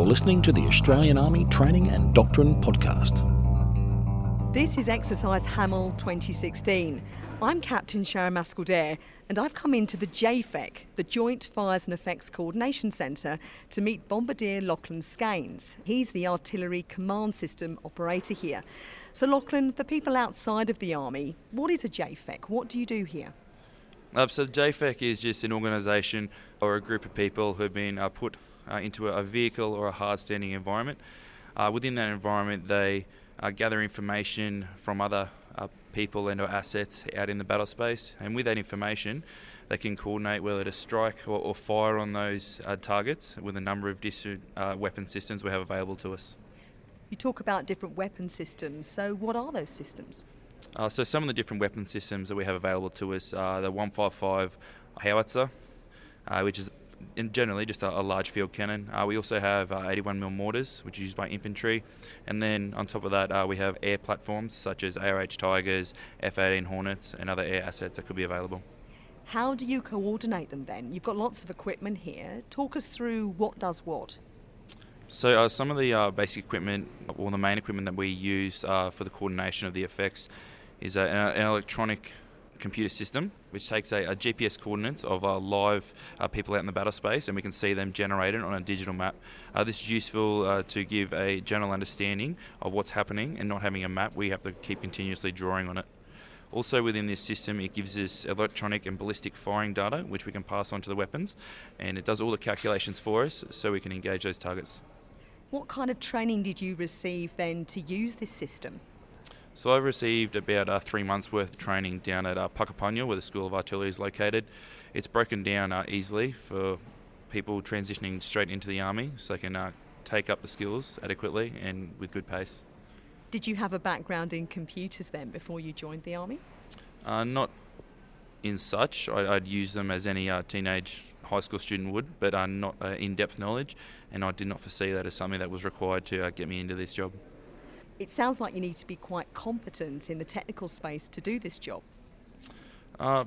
listening to the Australian Army Training and Doctrine Podcast. This is Exercise Hamel 2016. I'm Captain Sharon Mascall-Dare, and I've come into the JFEC, the Joint Fires and Effects Coordination Centre, to meet Bombardier Lachlan Skaines. He's the Artillery Command System operator here. So Lachlan, for people outside of the Army, what is a JFEC? What do you do here? So the JFEC is just an organisation or a group of people who have been put into a vehicle or a hard-standing environment. Within that environment, they gather information from other people and or assets out in the battle space, and with that information they can coordinate whether to strike or fire on those targets with a number of different weapon systems we have available to us. You talk about different weapon systems, so what are those systems? So some of the different weapon systems that we have available to us are the 155 howitzer, which is generally just a large field cannon. We also have 81mm mortars, which is used by infantry, and then on top of that we have air platforms such as ARH Tigers, F-18 Hornets and other air assets that could be available. How do you coordinate them then? You've got lots of equipment here. Talk us through what does what. So some of the basic equipment, or the main equipment that we use for the coordination of the effects is an electronic computer system which takes a GPS coordinates of live people out in the battle space, and we can see them generated on a digital map. This is useful to give a general understanding of what's happening, and not having a map we have to keep continuously drawing on it. Also within this system it gives us electronic and ballistic firing data which we can pass on to the weapons, and it does all the calculations for us so we can engage those targets. What kind of training did you receive then to use this system? So I've received about 3 months worth of training down at Puckapunya, where the School of Artillery is located. It's broken down easily for people transitioning straight into the Army, so they can take up the skills adequately and with good pace. Did you have a background in computers then before you joined the Army? Not in such. I'd use them as any teenage high school student would, but not in-depth knowledge, and I did not foresee that as something that was required to get me into this job. It sounds like you need to be quite competent in the technical space to do this job.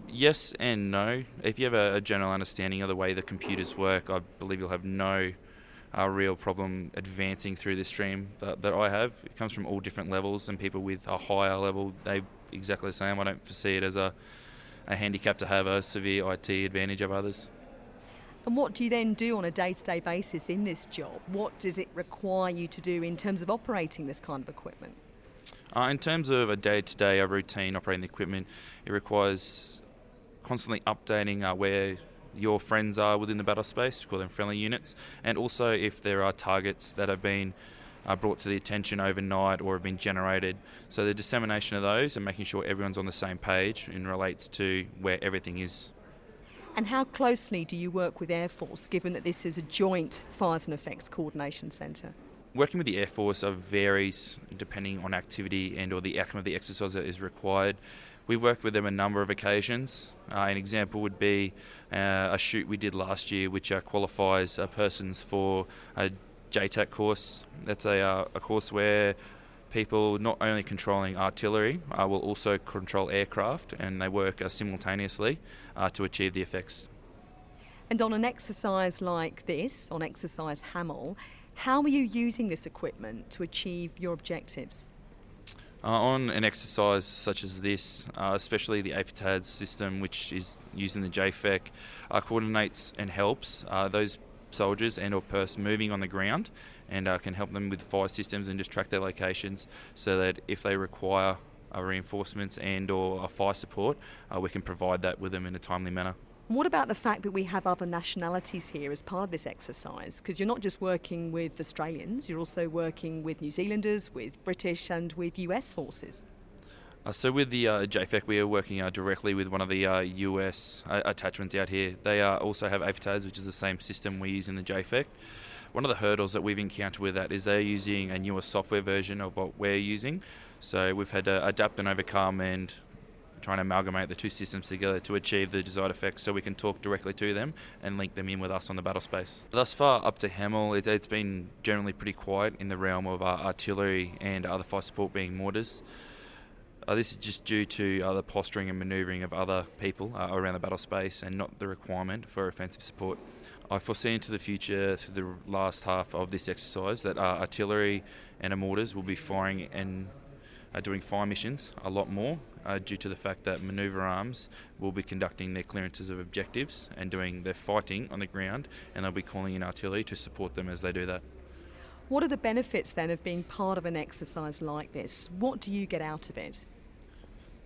Yes and no. If you have a general understanding of the way the computers work, I believe you'll have no real problem advancing through the stream that I have. It comes from all different levels, and people with a higher level, they're exactly the same. I don't foresee it as a handicap to have a severe IT advantage of others. And what do you then do on a day-to-day basis in this job? What does it require you to do in terms of operating this kind of equipment? In terms of a day-to-day routine operating the equipment, it requires constantly updating where your friends are within the battle space, we call them friendly units, and also if there are targets that have been brought to the attention overnight or have been generated. So the dissemination of those and making sure everyone's on the same page and relates to where everything is. And how closely do you work with Air Force, given that this is a joint fires and effects coordination centre? Working with the Air Force varies depending on activity and or the outcome of the exercise that is required. We've worked with them a number of occasions. An example would be a shoot we did last year which qualifies persons for a JTAC course. That's a course where people not only controlling artillery will also control aircraft, and they work simultaneously to achieve the effects. And on an exercise like this, on Exercise Hamel, how are you using this equipment to achieve your objectives? On an exercise such as this, especially the AFTADS system, which is used in the JFEC, coordinates and helps those soldiers and or person moving on the ground, and can help them with fire systems and just track their locations, so that if they require reinforcements and or fire support, we can provide that with them in a timely manner. What about the fact that we have other nationalities here as part of this exercise? Because you're not just working with Australians, you're also working with New Zealanders, with British and with US forces. So with the JFEC, we are working directly with one of the US attachments out here. They also have AFTADS, which is the same system we use in the JFEC. One of the hurdles that we've encountered with that is they're using a newer software version of what we're using. So we've had to adapt and overcome and try and amalgamate the two systems together to achieve the desired effects, so we can talk directly to them and link them in with us on the battle space. Thus far up to Hamel, it's been generally pretty quiet in the realm of artillery and other fire support being mortars. This is just due to the posturing and manoeuvring of other people around the battle space and not the requirement for offensive support. I foresee into the future, through the last half of this exercise, that artillery and our mortars will be firing and doing fire missions a lot more due to the fact that manoeuvre arms will be conducting their clearances of objectives and doing their fighting on the ground, and they'll be calling in artillery to support them as they do that. What are the benefits then of being part of an exercise like this? What do you get out of it?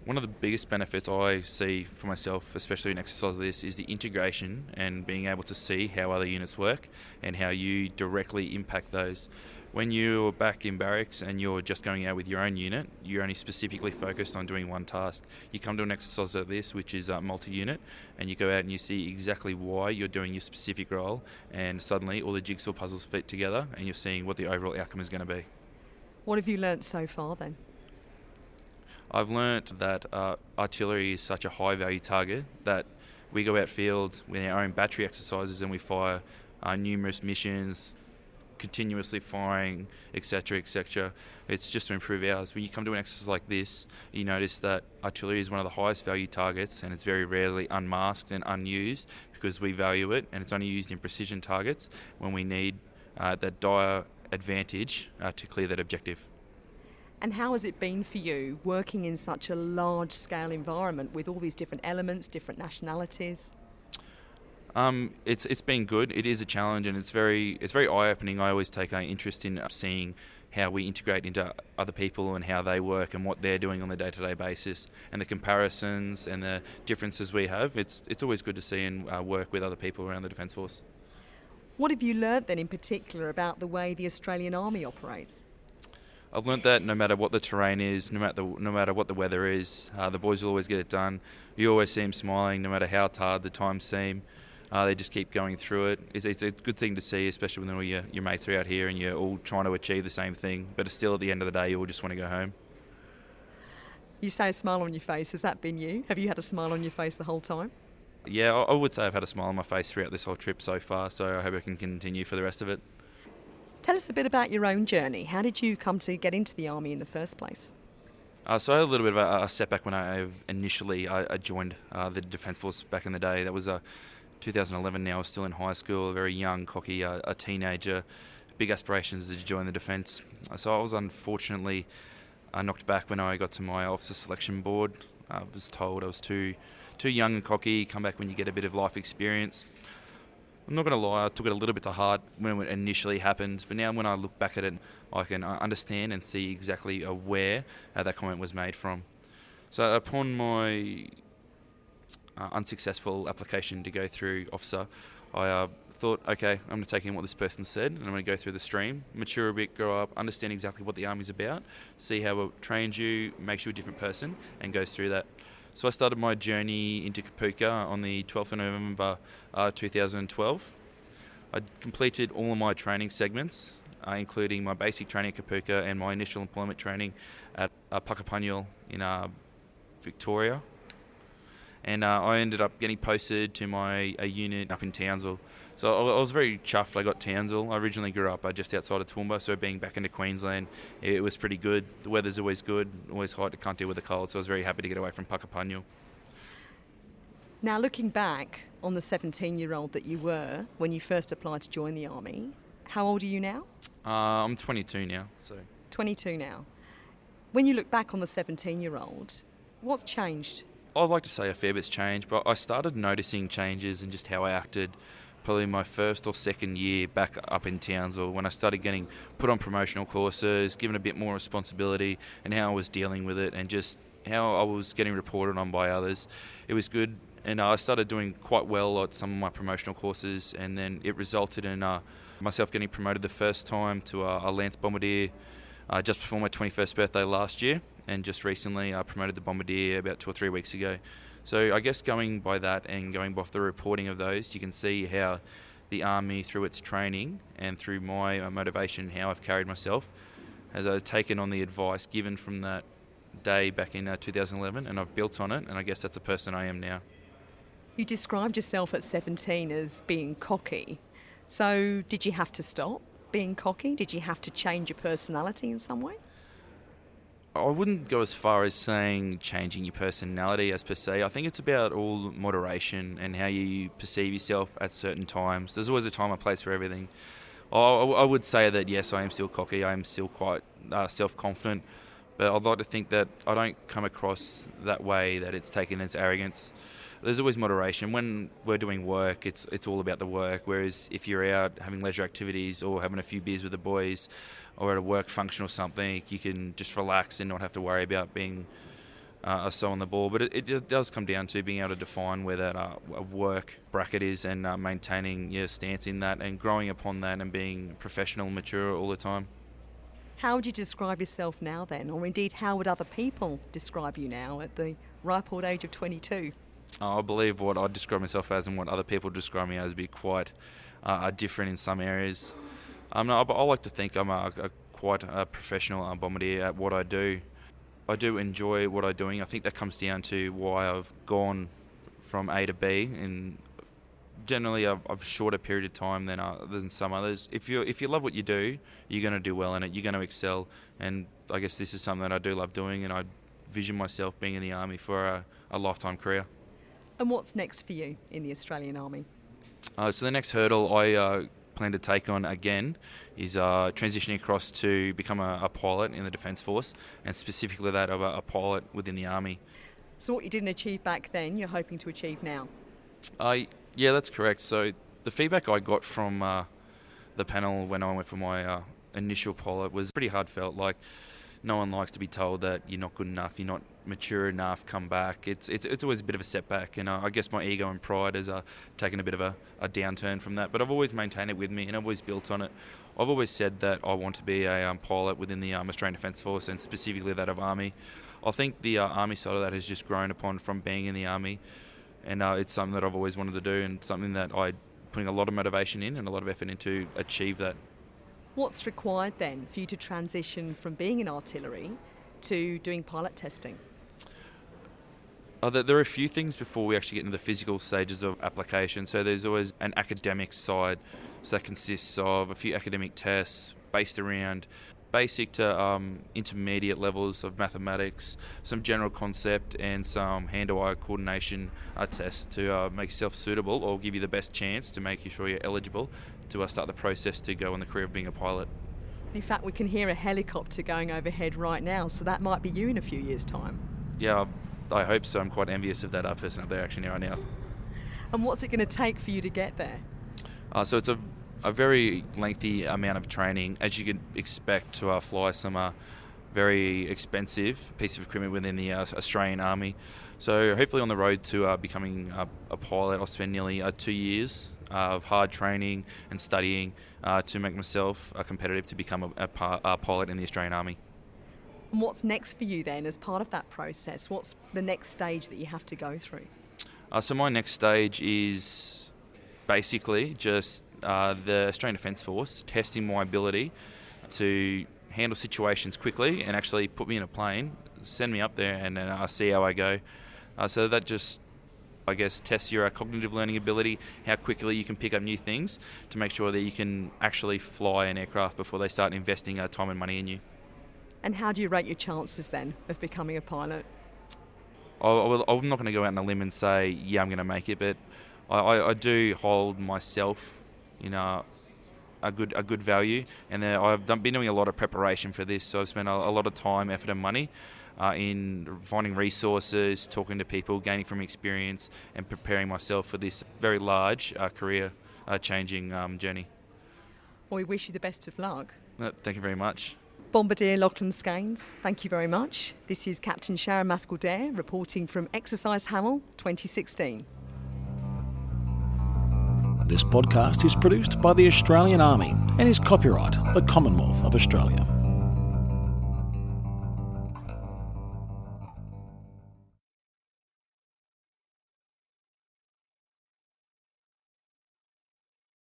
One of the biggest benefits I see for myself, especially in exercise like this, is the integration and being able to see how other units work and how you directly impact those. When you're back in barracks and you're just going out with your own unit, you're only specifically focused on doing one task. You come to an exercise like this, which is multi-unit, and you go out and you see exactly why you're doing your specific role, and suddenly all the jigsaw puzzles fit together and you're seeing what the overall outcome is going to be. What have you learnt so far then? I've learnt that artillery is such a high value target that we go out field with our own battery exercises and we fire numerous missions, continuously firing, etc., etc. It's just to improve ours. When you come to an exercise like this, you notice that artillery is one of the highest value targets, and it's very rarely unmasked and unused because we value it, and it's only used in precision targets when we need that dire advantage to clear that objective. And how has it been for you working in such a large-scale environment with all these different elements, different nationalities? It's been good. It is a challenge, and it's very eye-opening. I always take an interest in seeing how we integrate into other people and how they work and what they're doing on a day-to-day basis, and the comparisons and the differences we have. It's always good to see and work with other people around the Defence Force. What have you learnt then in particular about the way the Australian Army operates? I've learnt that no matter what the terrain is, no matter what the weather is, the boys will always get it done. You always see them smiling, no matter how hard the times seem. They just keep going through it. It's a good thing to see, especially when all your mates are out here and you're all trying to achieve the same thing. But still, at the end of the day, you all just want to go home. You say a smile on your face. Has that been you? Have you had a smile on your face the whole time? Yeah, I would say I've had a smile on my face throughout this whole trip so far, so I hope I can continue for the rest of it. Tell us a bit about your own journey. How did you come to get into the Army in the first place? So I had a little bit of a setback when I initially joined the Defence Force back in the day. That was 2011 now. I was still in high school, a very young, cocky a teenager, big aspirations to join the Defence. So I was unfortunately knocked back when I got to my officer selection board. I was told I was too young and cocky, come back when you get a bit of life experience. I'm not going to lie, I took it a little bit to heart when it initially happened, but now when I look back at it, I can understand and see exactly where that comment was made from. So upon my unsuccessful application to go through officer, I thought, okay, I'm going to take in what this person said and I'm going to go through the stream, mature a bit, grow up, understand exactly what the Army's about, see how it trains you, makes you a different person, and goes through that. So I started my journey into Kapuka on the 12th of November 2012. I completed all of my training segments, including my basic training at Kapuka and my initial employment training at Puckapunyal in Victoria. And I ended up getting posted to my unit up in Townsville. So I was very chuffed I got Townsville. I originally grew up just outside of Toowoomba, so being back into Queensland, it was pretty good. The weather's always good, always hot, I can't deal with the cold, so I was very happy to get away from Puckapunyal. Now, looking back on the 17-year-old that you were when you first applied to join the Army, how old are you now? I'm 22 now. 22 now. When you look back on the 17-year-old, what's changed? I'd like to say a fair bit's changed, but I started noticing changes in just how I acted probably my first or second year back up in Townsville, when I started getting put on promotional courses, given a bit more responsibility, and how I was dealing with it and just how I was getting reported on by others. It was good, and I started doing quite well at some of my promotional courses, and then it resulted in myself getting promoted the first time to a Lance Bombardier just before my 21st birthday last year, and just recently I promoted the Bombardier about 2 or 3 weeks ago. So I guess going by that and going by the reporting of those, you can see how the Army, through its training and through my motivation, how I've carried myself, has taken on the advice given from that day back in 2011, and I've built on it, and I guess that's the person I am now. You described yourself at 17 as being cocky. So did you have to stop being cocky? Did you have to change your personality in some way? I wouldn't go as far as saying changing your personality as per se. I think it's about all moderation and how you perceive yourself at certain times. There's always a time and place for everything. I would say that yes, I am still cocky. I am still quite self-confident, but I'd like to think that I don't come across that way, that it's taken as arrogance. There's always moderation. When we're doing work, it's all about the work, whereas if you're out having leisure activities or having a few beers with the boys or at a work function or something, you can just relax and not have to worry about being so on the ball. But it does come down to being able to define where that work bracket is and maintaining your stance in that and growing upon that and being professional and mature all the time. How would you describe yourself now then? Or indeed, how would other people describe you now at the ripe old age of 22? I believe what I describe myself as and what other people describe me as be quite different in some areas. I like to think I'm quite a professional bombardier at what I do. I do enjoy what I'm doing. I think that comes down to why I've gone from A to B in generally a shorter period of time than some others. If you love what you do, you're going to do well in it. You're going to excel. And I guess this is something that I do love doing, and I vision myself being in the Army for a lifetime career. And what's next for you in the Australian Army? So the next hurdle I plan to take on again is transitioning across to become a pilot in the Defence Force, and specifically that of a pilot within the Army. So what you didn't achieve back then, you're hoping to achieve now? Yeah, that's correct. So the feedback I got from the panel when I went for my initial pilot was pretty heartfelt. Like, no one likes to be told that you're not good enough, you're not mature enough, come back. It's always a bit of a setback, and I guess my ego and pride has taken a bit of a downturn from that. But I've always maintained it with me, and I've always built on it. I've always said that I want to be a pilot within the Australian Defence Force, and specifically that of Army. I think the Army side of that has just grown upon from being in the Army, and it's something that I've always wanted to do, and something that I'm putting a lot of motivation in and a lot of effort in to achieve that. What's required then for you to transition from being in artillery to doing pilot testing? There are a few things before we actually get into the physical stages of application. So there's always an academic side. So that consists of a few academic tests based around basic to intermediate levels of mathematics, some general concept, and some hand-to-eye coordination tests to make yourself suitable or give you the best chance to make sure you're eligible to start the process to go on the career of being a pilot. In fact, we can hear a helicopter going overhead right now, so that might be you in a few years' time. Yeah, I hope so. I'm quite envious of that person up there actually right now. And what's it going to take for you to get there? So it's a very lengthy amount of training, as you could expect to fly some very expensive piece of equipment within the Australian Army. So hopefully on the road to becoming a pilot, I'll spend nearly 2 years of hard training and studying to make myself competitive to become a pilot in the Australian Army. And what's next for you then as part of that process? What's the next stage that you have to go through? So my next stage is basically just the Australian Defence Force testing my ability to handle situations quickly and actually put me in a plane, send me up there, and then I'll see how I go. So that just, I guess, tests your cognitive learning ability, how quickly you can pick up new things to make sure that you can actually fly an aircraft before they start investing time and money in you. And how do you rate your chances then of becoming a pilot? I'm not going to go out on a limb and say, yeah, I'm going to make it, but I do hold myself in a good value, and I've been doing a lot of preparation for this, so I've spent a lot of time, effort and money in finding resources, talking to people, gaining from experience, and preparing myself for this very large career-changing journey. Well, we wish you the best of luck. Thank you very much. Bombardier Lachlan Skaines, thank you very much. This is Captain Sharon Mascall-Dare reporting from Exercise Hamel 2016. This podcast is produced by the Australian Army and is copyright the Commonwealth of Australia.